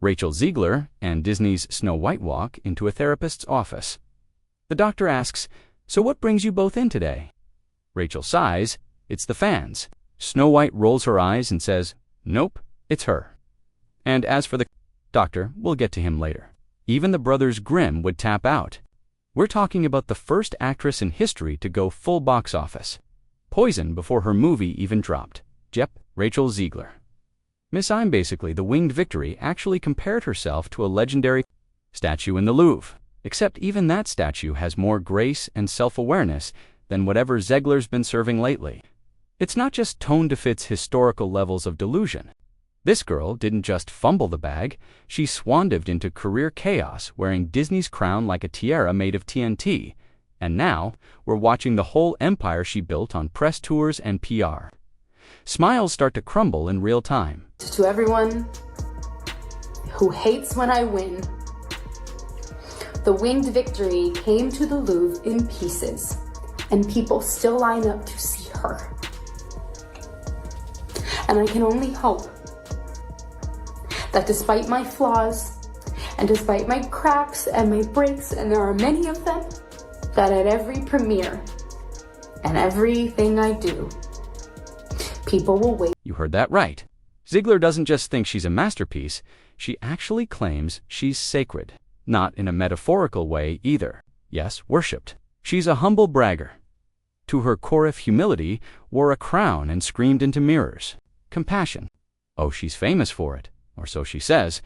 Rachel Zegler and Disney's Snow White walk into a therapist's office. The doctor asks, "So what brings you both in today?" Rachel sighs, "It's the fans." Snow White rolls her eyes and says, "Nope, it's her." And as for the doctor, we'll get to him later. Even the brothers Grimm would tap out. We're talking about the first actress in history to go full box office. Poison before her movie even dropped. Yep, Rachel Zegler. Miss I'm Basically the Winged Victory actually compared herself to a legendary statue in the Louvre, except even that statue has more grace and self-awareness than whatever Zegler's been serving lately. It's not just toned to Fit's historical levels of delusion. This girl didn't just fumble the bag, she swandived into career chaos wearing Disney's crown like a tiara made of TNT, and now we're watching the whole empire she built on press tours and PR. Smiles start to crumble in real time. To everyone who hates when I win, the Winged Victory came to the Louvre in pieces, and people still line up to see her. And I can only hope that despite my flaws, and despite my cracks and my breaks, and there are many of them, that at every premiere and everything I do, people will wait. You heard that right. Zegler doesn't just think she's a masterpiece, she actually claims she's sacred. Not in a metaphorical way either. Yes, worshipped. She's a humble bragger. To her core of humility, wore a crown and screamed into mirrors. Compassion. Oh, she's famous for it, or so she says.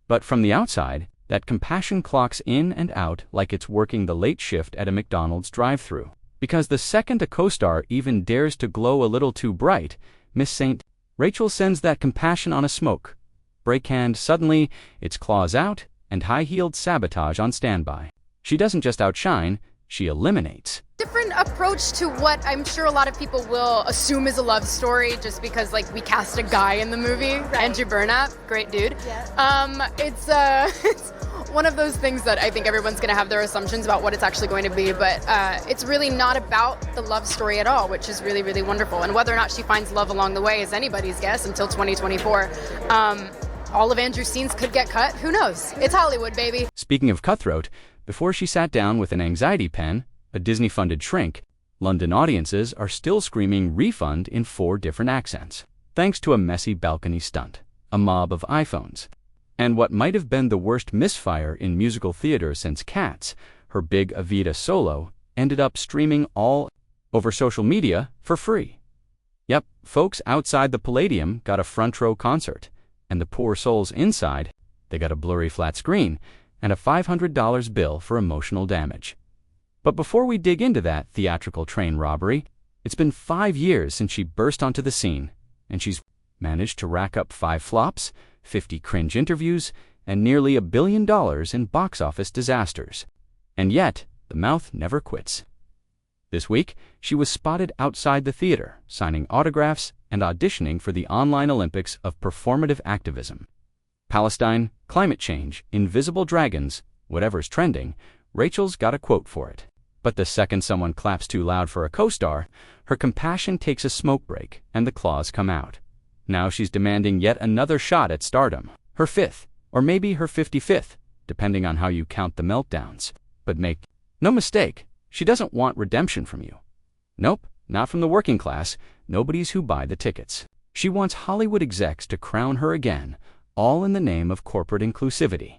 But from the outside, that compassion clocks in and out like it's working the late shift at a McDonald's drive-thru. Because the second a co-star even dares to glow a little too bright, Miss St. Rachel sends that compassion on a smoke. Brake hand, suddenly, it's claws out and high-heeled sabotage on standby. She doesn't just outshine, she eliminates. Different approach to what I'm sure a lot of people will assume is a love story just because we cast a guy in the movie. Right. Andrew Burnap, great dude. Yeah. It's one of those things that I think everyone's going to have their assumptions about what it's actually going to be, but it's really not about the love story at all, which is really, really wonderful. And whether or not she finds love along the way is anybody's guess until 2024. All of Andrew's scenes could get cut. Who knows? It's Hollywood, baby. Speaking of cutthroat, before she sat down with an anxiety pen, a Disney-funded shrink, London audiences are still screaming refund in 4 different accents, thanks to a messy balcony stunt, a mob of iPhones, and what might have been the worst misfire in musical theater since Cats, her big EVITA solo, ended up streaming all over social media for free. Yep, folks outside the Palladium got a front-row concert, and the poor souls inside, they got a blurry flat screen and a $500 bill for emotional damage. But before we dig into that theatrical train robbery, it's been 5 years since she burst onto the scene, and she's managed to rack up 5 flops, 50 cringe interviews, and nearly $1 billion in box office disasters. And yet, the mouth never quits. This week, she was spotted outside the theater, signing autographs and auditioning for the online Olympics of performative activism. Palestine, climate change, invisible dragons, whatever's trending, Rachel's got a quote for it. But the second someone claps too loud for a co-star, her compassion takes a smoke break and the claws come out. Now she's demanding yet another shot at stardom, her 5th, or maybe her 55th, depending on how you count the meltdowns. But make no mistake, she doesn't want redemption from you. Nope, not from the working class, nobody's who buy the tickets. She wants Hollywood execs to crown her again, all in the name of corporate inclusivity.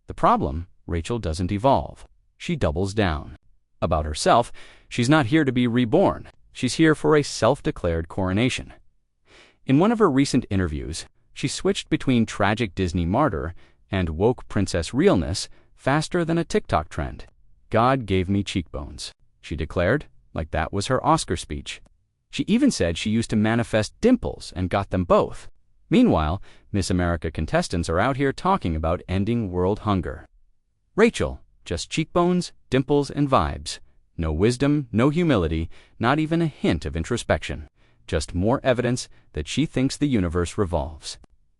The problem, Rachel doesn't evolve. She doubles down. About herself, she's not here to be reborn. She's here for a self-declared coronation. In one of her recent interviews, she switched between tragic Disney martyr and woke princess realness faster than a TikTok trend. God gave me cheekbones, she declared, like that was her Oscar speech. She even said she used to manifest dimples and got them both. Meanwhile, Miss America contestants are out here talking about ending world hunger. Rachel, just cheekbones, dimples, and vibes. No wisdom, no humility, not even a hint of introspection. Just more evidence that she thinks the universe revolves.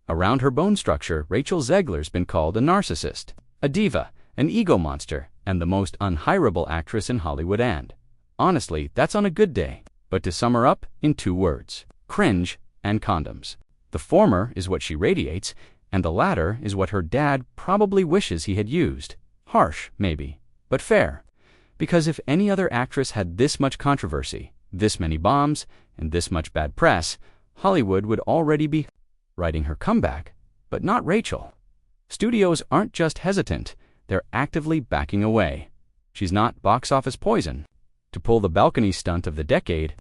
Around her bone structure, Rachel Zegler's been called a narcissist, a diva, an ego monster, and the most unhireable actress in Hollywood. And honestly, that's on a good day. But to sum her up in 2 words, cringe and condoms. The former is what she radiates, And the latter is what her dad probably wishes he had used. Harsh, maybe, but fair. Because if any other actress had this much controversy, this many bombs, and this much bad press, Hollywood would already be writing her comeback, but not Rachel. Studios aren't just hesitant, they're actively backing away. She's not box office poison. To pull the balcony stunt of the decade,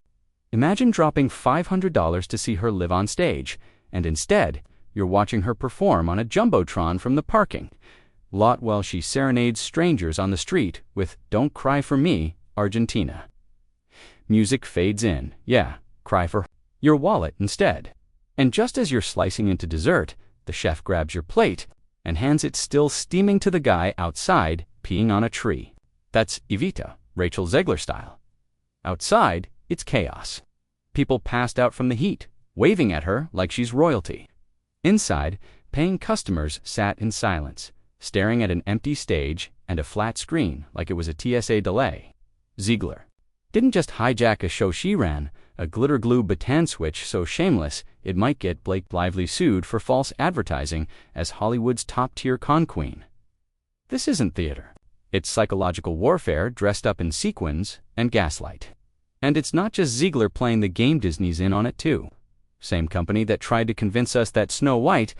imagine dropping $500 to see her live on stage, and instead, you're watching her perform on a jumbotron from the parking lot while she serenades strangers on the street with Don't Cry for Me, Argentina. Music fades in. Yeah, cry for your wallet instead. And just as you're slicing into dessert, the chef grabs your plate and hands it still steaming to the guy outside peeing on a tree. That's EVITA, Rachel Zegler style. Outside, it's chaos. People passed out from the heat, waving at her like she's royalty. Inside, paying customers sat in silence, staring at an empty stage and a flat screen like it was a TSA delay. Zegler didn't just hijack a show she ran, a glitter glue baton switch so shameless it might get Blake Lively sued for false advertising as Hollywood's top-tier con queen. This isn't theater. It's psychological warfare dressed up in sequins and gaslight. And it's not just Zegler playing the game. Disney's in on it too. Same company that tried to convince us that Snow White,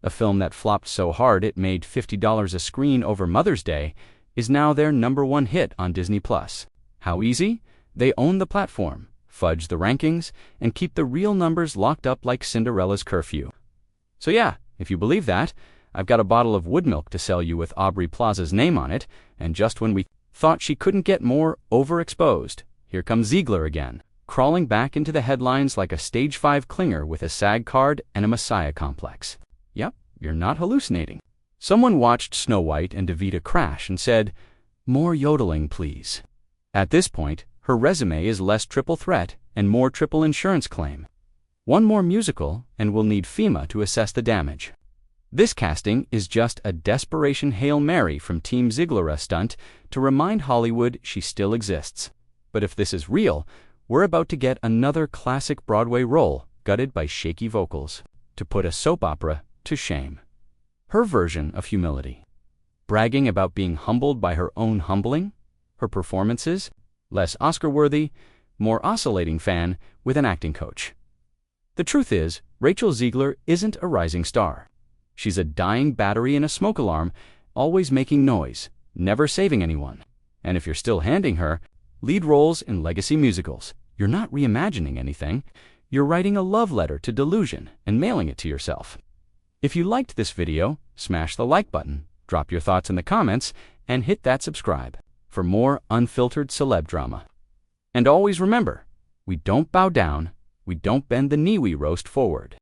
a film that flopped so hard it made $50 a screen over Mother's Day, is now their #1 hit on Disney+. How easy? They own the platform, fudge the rankings, and keep the real numbers locked up like Cinderella's curfew. So yeah, if you believe that, I've got a bottle of wood milk to sell you with Aubrey Plaza's name on it, and just when we thought she couldn't get more overexposed, here comes Zegler again, crawling back into the headlines like a Stage 5 clinger with a SAG card and a Messiah complex. Yep, you're not hallucinating. Someone watched Snow White and EVITA crash and said, "More yodeling, please." At this point, her resume is less triple threat and more triple insurance claim. One more musical, and we'll need FEMA to assess the damage. This casting is just a desperation Hail Mary from Team Zegler stunt to remind Hollywood she still exists. But if this is real, we're about to get another classic Broadway role gutted by shaky vocals to put a soap opera to shame. Her version of humility. Bragging about being humbled by her own humbling. Her performances, less Oscar-worthy, more oscillating fan with an acting coach. The truth is, Rachel Zegler isn't a rising star. She's a dying battery in a smoke alarm, always making noise, never saving anyone. And if you're still handing her lead roles in legacy musicals, you're not reimagining anything. You're writing a love letter to delusion and mailing it to yourself. If you liked this video, smash the like button, drop your thoughts in the comments, and hit that subscribe for more unfiltered celeb drama. And always remember, we don't bow down, we don't bend the knee, we roast forward.